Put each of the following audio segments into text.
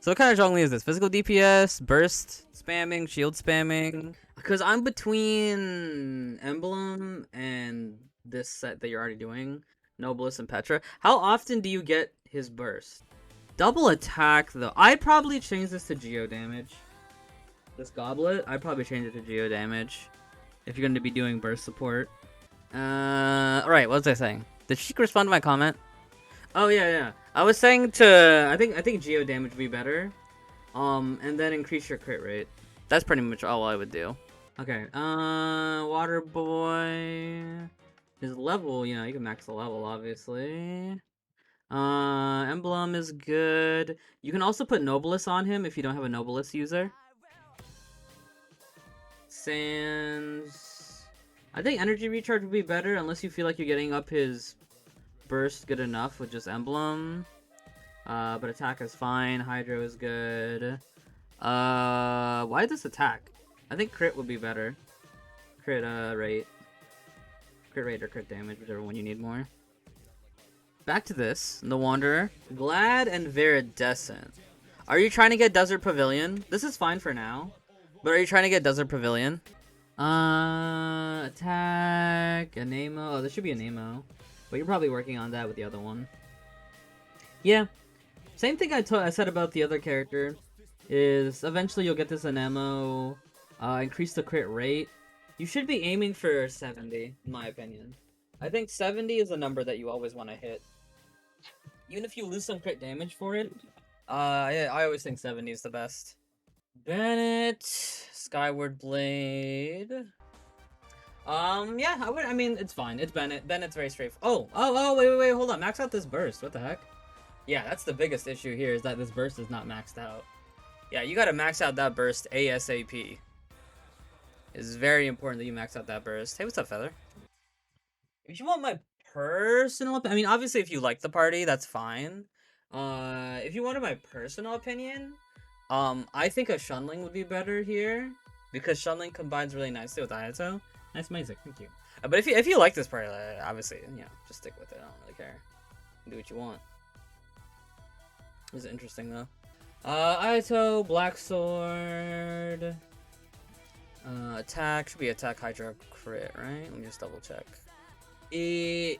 So what kind of Zhongli is this? Physical DPS, burst spamming, shield spamming? Because I'm between Emblem and this set that you're already doing, Nobilis and Petra. How often do you get his burst? Double attack though. I'd probably change this to geo damage. This goblet, I'd probably change it to geo damage if you're going to be doing burst support. Alright, what was I saying? Did she respond to my comment? Oh yeah. I was saying to I think geo damage would be better. And then increase your crit rate. That's pretty much all I would do. Okay, Water Boy. His level, you can max the level, obviously. Emblem is good. You can also put Nobilis on him if you don't have a Nobilis user. Sands. I think energy recharge would be better unless you feel like you're getting up his burst good enough with just Emblem. But attack is fine. Hydro is good. Why this attack? I think crit would be better. Crit rate. Crit rate or crit damage, whichever one you need more. Back to this. The Wanderer. Glad and Viridescent. Are you trying to get Desert Pavilion? This is fine for now. But are you trying to get Desert Pavilion? Attack. A Nemo. Oh, there should be a Nemo. But you're probably working on that with the other one. Yeah. Same thing I said about the other character. Is eventually you'll get this Anemo. Increase the crit rate. You should be aiming for 70, in my opinion. I think 70 is a number that you always want to hit. Even if you lose some crit damage for it, yeah, I always think 70 is the best. Bennett, Skyward Blade. Yeah, I mean, it's fine. It's Bennett. Bennett's very straightforward. Oh, wait, hold on. Max out this burst. What the heck? Yeah, that's the biggest issue here, is that this burst is not maxed out. Yeah, you gotta max out that burst ASAP. It's very important that you max out that burst. Hey, what's up, Feather? If you want my personal opinion, I mean, obviously, if you like the party, that's fine. If you wanted my personal opinion, I think a Shunling would be better here, because Shunling combines really nicely with Ayato. Nice music, thank you. But if you like this party, obviously, just stick with it. I don't really care. Do what you want. This is interesting though. Ayato, Black Sword. Attack should be attack, Hydro, crit, right? Let me just double check.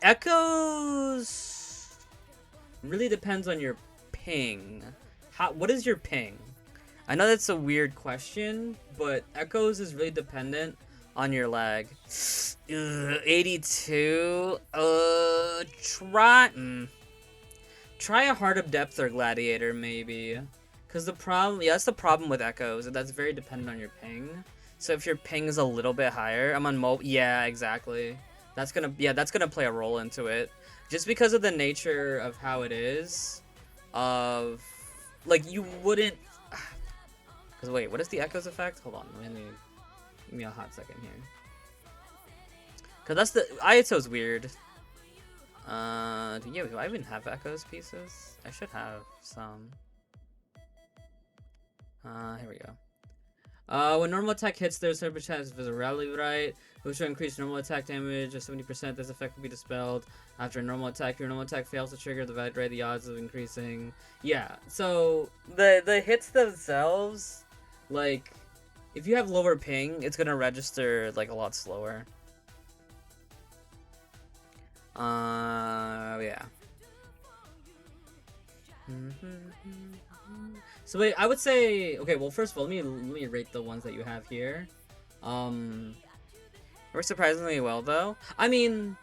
Echoes really depends on your ping. What is your ping? I know that's a weird question, but Echoes is really dependent on your lag. 82. Try a Heart of Depth or Gladiator maybe, because the problem, that's the problem with Echoes, and that's very dependent on your ping. So if your ping is a little bit higher, I'm on mobile. Yeah, exactly. That's gonna play a role into it, just because of the nature of how it is. Like you wouldn't. Cause wait, what is the Echoes effect? Hold on, give me a hot second here. Cause that's the Ayato's weird. Do I even have Echoes pieces? I should have some. Here we go. When normal attack hits, there's a percent of virality, right? Which will increase normal attack damage of 70%. This effect will be dispelled after a normal attack. Your normal attack fails to trigger the right, the odds of increasing. Yeah, so the hits themselves, like, if you have lower ping, it's gonna register like a lot slower. Yeah. So wait, I would say, okay, well, first of all, let me rate the ones that you have here. Works surprisingly well, though. I mean,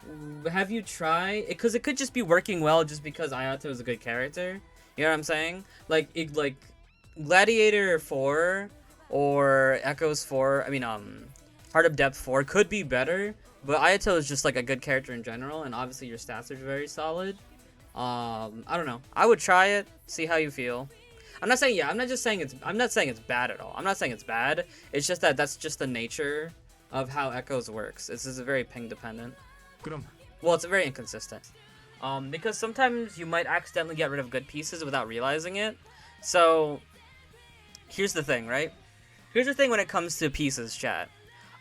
have you tried? Because it could just be working well just because Ayato is a good character. You know what I'm saying? Like Gladiator 4 or Echoes 4, I mean, Heart of Depth 4 could be better, but Ayato is just like a good character in general, and obviously your stats are very solid. I don't know. I would try it, see how you feel. I'm not saying it's bad at all. I'm not saying it's bad. It's just that's just the nature of how Echoes works. This is very ping dependent. Well, it's very inconsistent. Because sometimes you might accidentally get rid of good pieces without realizing it. So, here's the thing, right? Here's the thing when it comes to pieces, chat.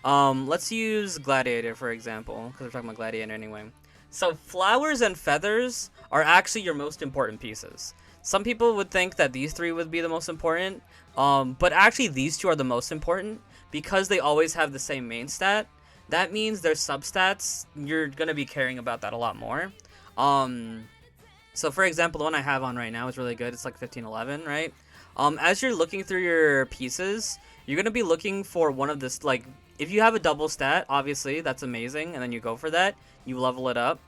Let's use Gladiator, for example, because we're talking about Gladiator anyway. So, flowers and feathers are actually your most important pieces. Some people would think that these three would be the most important, but actually these two are the most important because they always have the same main stat. That means their substats, you're going to be caring about that a lot more. So for example, the one I have on right now is really good. It's like 1511, right? As you're looking through your pieces, you're going to be looking for one of this, like, if you have a double stat, obviously, that's amazing, and then you go for that, you level it up.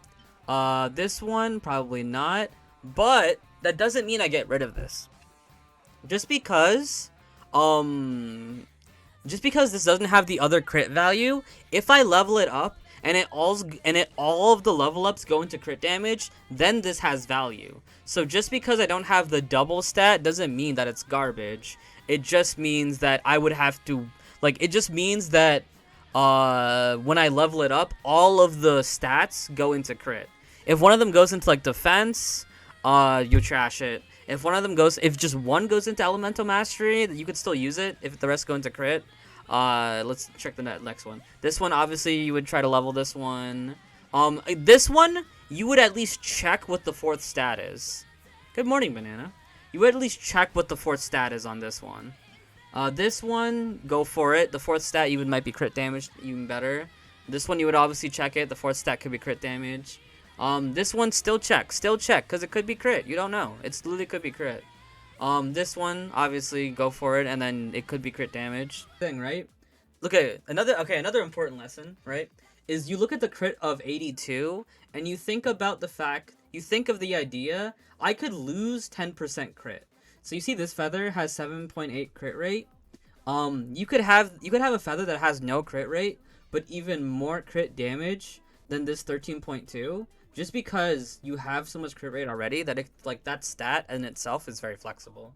This one, probably not, but that doesn't mean I get rid of this. Just because this doesn't have the other crit value, if I level it up, and all of the level ups go into crit damage, then this has value. So just because I don't have the double stat doesn't mean that it's garbage. It just means that I would have to, like, it just means that when I level it up, all of the stats go into crit. If one of them goes into like defense, you trash it. If just one goes into elemental mastery, you could still use it. If the rest go into crit. Let's check the next one. This one, obviously, you would try to level this one. This one, you would at least check what the 4th stat is. Good morning, Banana. You would at least check what the 4th stat is on this one. This one, go for it. The 4th stat, you might be crit damage, even better. This one, you would obviously check it. The 4th stat could be crit damage. This one, still check, because it could be crit. You don't know. It literally could be crit. This one, obviously, go for it, and then it could be crit damage. Thing, right? Look at it. Another important lesson, right, is you look at the crit of 82, and you think of the idea, I could lose 10% crit. So you see this feather has 7.8 crit rate. You could have a feather that has no crit rate, but even more crit damage than this 13.2. Just because you have so much crit rate already that that stat in itself is very flexible.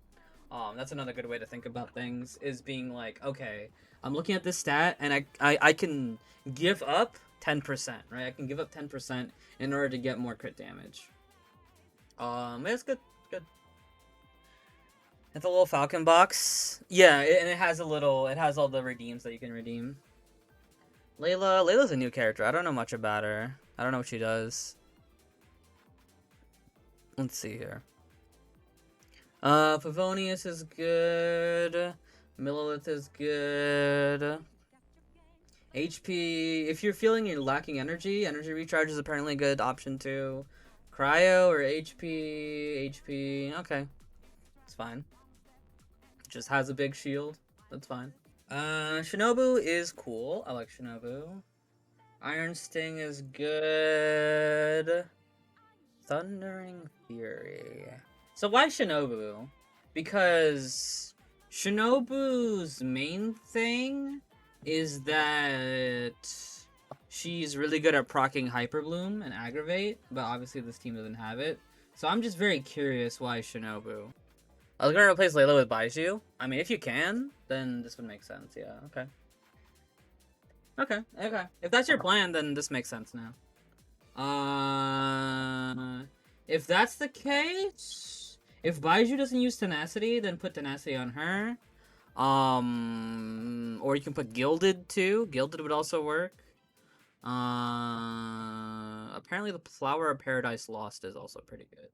That's another good way to think about things, is being like, okay, I'm looking at this stat and I can give up 10%, right? I can give up 10% in order to get more crit damage. That's good. It's a little falcon box. Yeah, and it has all the redeems that you can redeem. Layla's a new character. I don't know much about her. I don't know what she does. Let's see here. Favonius is good. Millilith is good. HP, if you're feeling you're lacking energy recharge is apparently a good option too. Cryo or HP, okay. It's fine. Just has a big shield. That's fine. Shinobu is cool. I like Shinobu. Iron Sting is good. Thundering Fury. So why Shinobu? Because Shinobu's main thing is that she's really good at proccing Hyper Bloom and Aggravate, but obviously this team doesn't have it. So I'm just very curious why Shinobu. I was gonna replace Layla with Baizhu. I mean, if you can, then this would make sense. Yeah, okay. Okay. If that's your plan, then this makes sense now. If that's the case, if Baizhu doesn't use Tenacity, then put Tenacity on her. Or you can put Gilded too. Gilded would also work. Apparently the Flower of Paradise Lost is also pretty good.